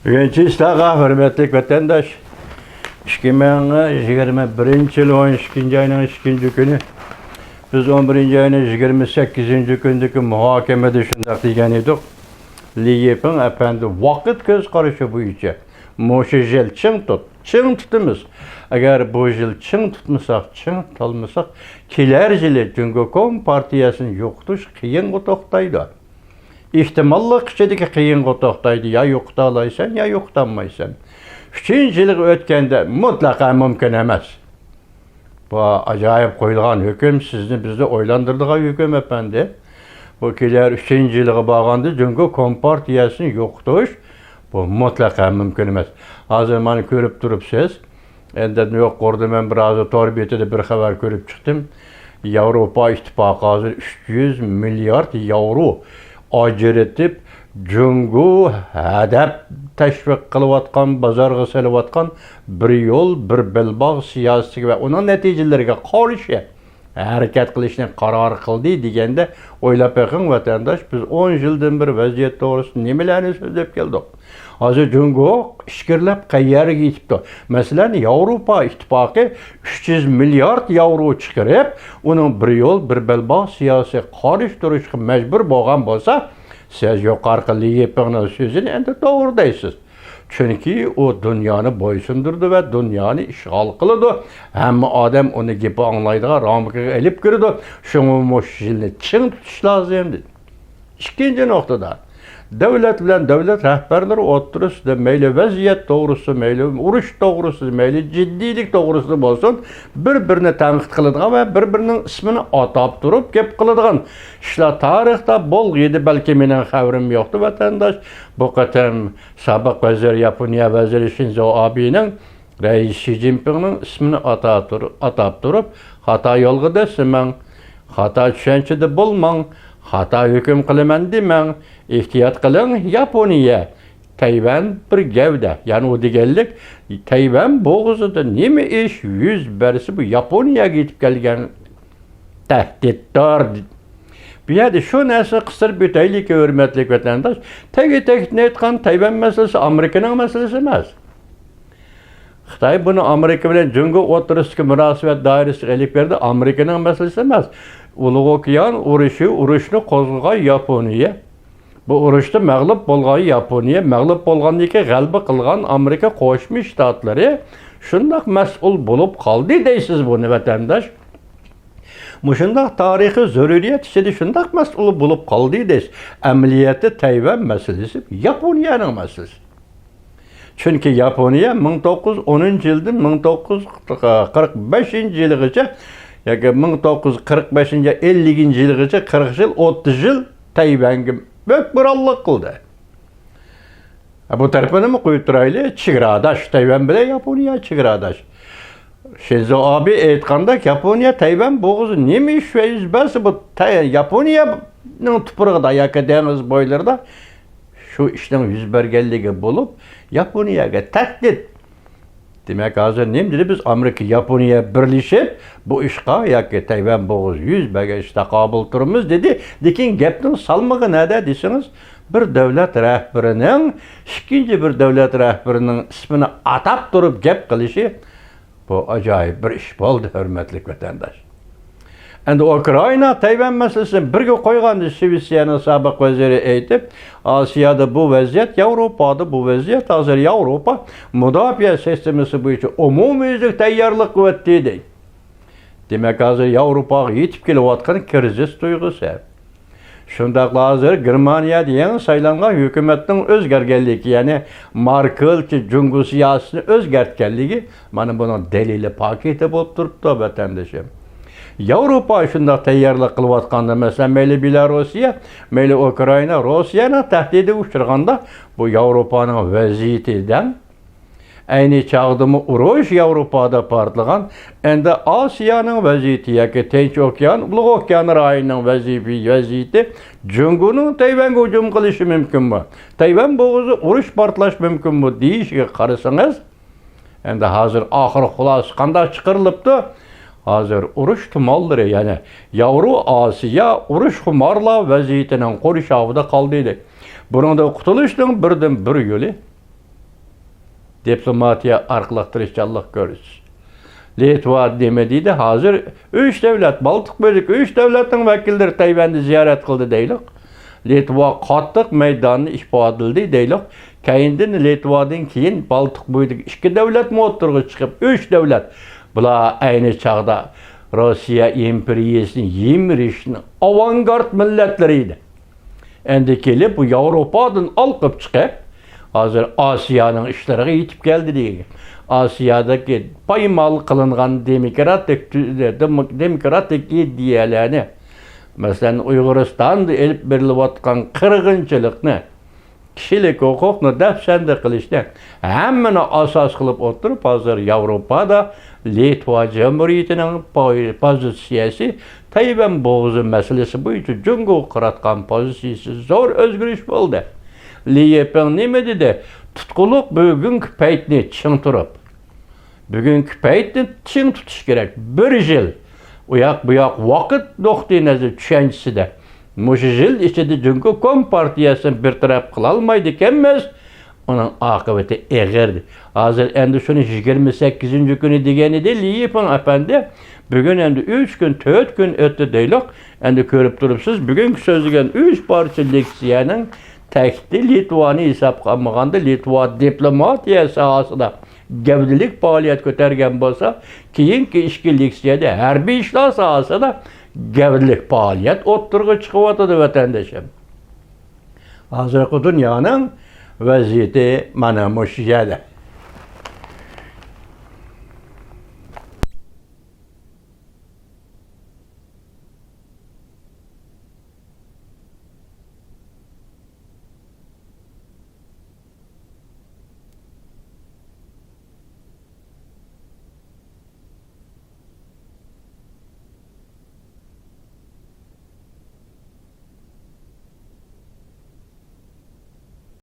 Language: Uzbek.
Gençler, hürmetli vatandaş, 2021 yıl 12. ayının 2. günü, biz 11. ayının 28. gündeki muhakemede şundak degan edik. Liyepin efendi vakit göz karışı bu işe. Moşu jel çın tutumuz. Eğer bu jil çın tutmasak, çın tutulmasak, kiler jili Cumhuriyet Partiyasının yoktuş kıyın otoqtaydı. İhtimallık içedeki kıyın otoqtaydı. Ya yoqtalaysan, ya yoqtanmaysan. 3 yıllık ötkende mutlaka mümkün emas. Bu acayip koyulgan hüküm sizni bizni oylandırdığa hüküm efendi. Bu kiler 3 yılığı bağlandı. Cumhuriyet Kompartiyasının yoktuş. Bu mutlaka mümkün emas. Hazır bana görüp durup siz. Ende yok orada ben biraz torbiyete bir haber görüp çıktım. Avrupa İttifakı hazır 300 milyar euro acretip Cungu hedef teşvik kılıvatkan, bazarga selivatkan bir yol, bir belbağ siyasi ve onun neticelerine karşı hareket kılışına karar kıldı degende oylap bakın vatandaş biz 10 yıldan bir vaziyet doğrusu nemelerini sözlep geldik. Hazır Cungu işkirlep kayyarı gitipti. Mesela Avrupa İttifakı 300 milyar euro çıkarıp onun bir yol, bir belbağ siyasi karıştırışına mecbur boğan bolsa siz yukarı Liyepin'in sözünü endi doğrudaysınız. Çünkü o dünyanı boysundurdu ve dünyanı işgal kılıdı. Hem adam onu gibi anlaydığa ramıkı elip girdi. Şunu moşilini çın tutuş lazım dedi. İkinci noktada devlet bilen devlet rehberleri oturursa meyli vaziyet doğrusu, meyli uruş doğrusu, meyli ciddilik doğrusu olsun birbirini tanqid kılıdığan ve birbirinin ismini atab durup gep kılıdığan. İşte tarihte bol yedi belki menen xavrim yoktu vatandaş. Bu qatam sabık vazir Yaponiya vaziri Shinzo Abe'nin Reis Xi Jinping'nin ismini atab durup hata yolgu desin, hata düşençide bulman, hata hüküm kılıman demen, ihtiyat kılın Yaponiya. Tayvan bir gevde. Yani o degellik Tayvan boğuzuda nemi iş yüz berisi bu Yaponiya gidip gelgen tehditler. Bir yerde şu nesi kısır büteylik hürmetlik vatandaş. Tek ne etken Tayvan meselesi Amerika'nın meselesi emez. Xitay bunu Amerika bilen Cungu oturuşki münasebet dairesi elip verdi. Amerika'nın meselesi emez. Ulu Okyan uruşunu kozulgan Yaponiya. Bu uruşta mağlup bolgan Yaponiya, mağlup bolgan ki galbi kılgan Amerika Koşmuş Ştatları şundak mesul bulup kaldı deysiz bunu vatandaş. Muşundak tarihi zörüriyet içinde şundak mesul bulup kaldı deysiz. Emniyeti Tayvan meselesi Yaponiyanın meselesi. Çünkü Yaponiya 1910 yıldan 1945 yılıgacha yoki 1945 50 yılıgacha 40 yıl 30 yıl Tayvan'ga bökburallık kıldı. Bu tarafını mı koyup duraylı? Çigradaş. Tayvan bile Yaponiya çigradaş. Shinzo Abe aytganda Yaponiya Tayvan boğuzu neymiş ve yüzbesi bu Yaponiya'nın tuprağıda yoki deniz boylarında şu işten yüz bergelliği bulup Yaponiyaga tehdit. Demek hazır neyim dedi biz Amerika Yaponiya birleşip bu işga yoki Tayvan boğuz yüz berge işte kabul turumuz dedi. Lekin gapning salmığı nede desiniz? Bir devlet rehberinin ikinci bir devlet rehberinin ismini atab durup gap qilishi bu acayip bir iş oldu hürmetli vatandaş. Endi Ukrayna Tayvan meselesini birge koygandı Şvetsiyanın sabık vaziri aytib, Asiyada bu vaziyet, Avrupa'da bu vaziyet, hazır Avrupa müdafiə sistemisi boyunca umumyüzlük tayyorlik qilibdi. Demek hazır Avrupaga yetib kelayotgan krizis duygusu. Şundaqla hazır Germaniyada yangi saylangan hukumatning o'zgarganligi, ya'ni Merkel ki Cungu siyosatini o'zgartganligi mana buning delili paketi bo'lib turibdi vatandoshim. Avrupa shundoq tayyorlik qilayotganda, masalan, mayli Belorussiya, mayli Ukraina, Rossiyaning tahdidi uchraganda bu Avropaning vaziyatidan ayni chaqdimi urush Avropada partlagan, endi Osiyoning vaziyati yoki Tinch okean, Ulug' okean rayoning vaziyati Junguning Tayvanga hujum qilishi mumkinmi? Tayvan bo'g'uzi urush portlash mumkinmi deyishga qarasangiz, endi hozir oxir xulosa qanday chiqarilibdi? Hazır uruş tumalları yani Yavru Asiya uruş xumarla vaziyetining qo'rshog'ida qoldi. Buningda qutulishning birdan bir yo'li diplomatiya arqılıq tirişçilik görürüz. Litva demediydi, hazır 3 devlet, Baltık bölük 3 devletin vekilleri Tayvan'ı ziyaret kıldı deylik. Litva qattiq meydanını işba edildi deylik. Keyindin Litva'dan keyin Baltık bölük 2 devlet motorga çıkıp 3 devlet. Bular aynı çağda Rusya imperiyasının yemirişinin avantgard milletleriydi. Endi kelip bu Avrupadan alqıp çıkıp hazır Asiyanın işleriga yetip geldi deyilgan. Asiyadagi paymal qilingan demokratik ideyalarni, masalan Uyg'uristonda elib berilayotgan qirg'inchilikni, kishilik huquqni dafsanda qilishni hammani asos qilib o'tirib, hozir Yevropada Litva Cumhuriyatining pozitsiyasi Tayvan bo'g'zi masalasi bo'yicha jungo qiratgan pozitsiyasi zo'r o'zgarish bo'ldi. Liyepen nima dedi? Tutquluq bugungi paytni ching turib. Bugungi paytni ching tutish kerak. 1 yil u yoq bu yoq vaqt nuqtai nazar tushanchisida. Mush yil ichida Junko Kompartiyasini bir taraf qila olmaydi ekanmiz. Uning oqibati eg'irdi. Hozir endi shuni 28-kuni degan edi Liyepen apandi. Bugun endi 3 kun, 4 kun o'tdi deylik. Endi ko'rib turibsiz, bugungi so'zlagan 3 parcha leksiyaning Təkdi Litvani hesab qılmaganda Litva diplomatiya sahasida gavdilik faoliyat ko'targan bo'lsa, keyingi ishki leksiyada harbiy ishlar sahasida gavdilik faoliyat o'ttirg'i chiqyotdi vatandoshim. Hozirgi dunyoning vaziyati mana mush yerda.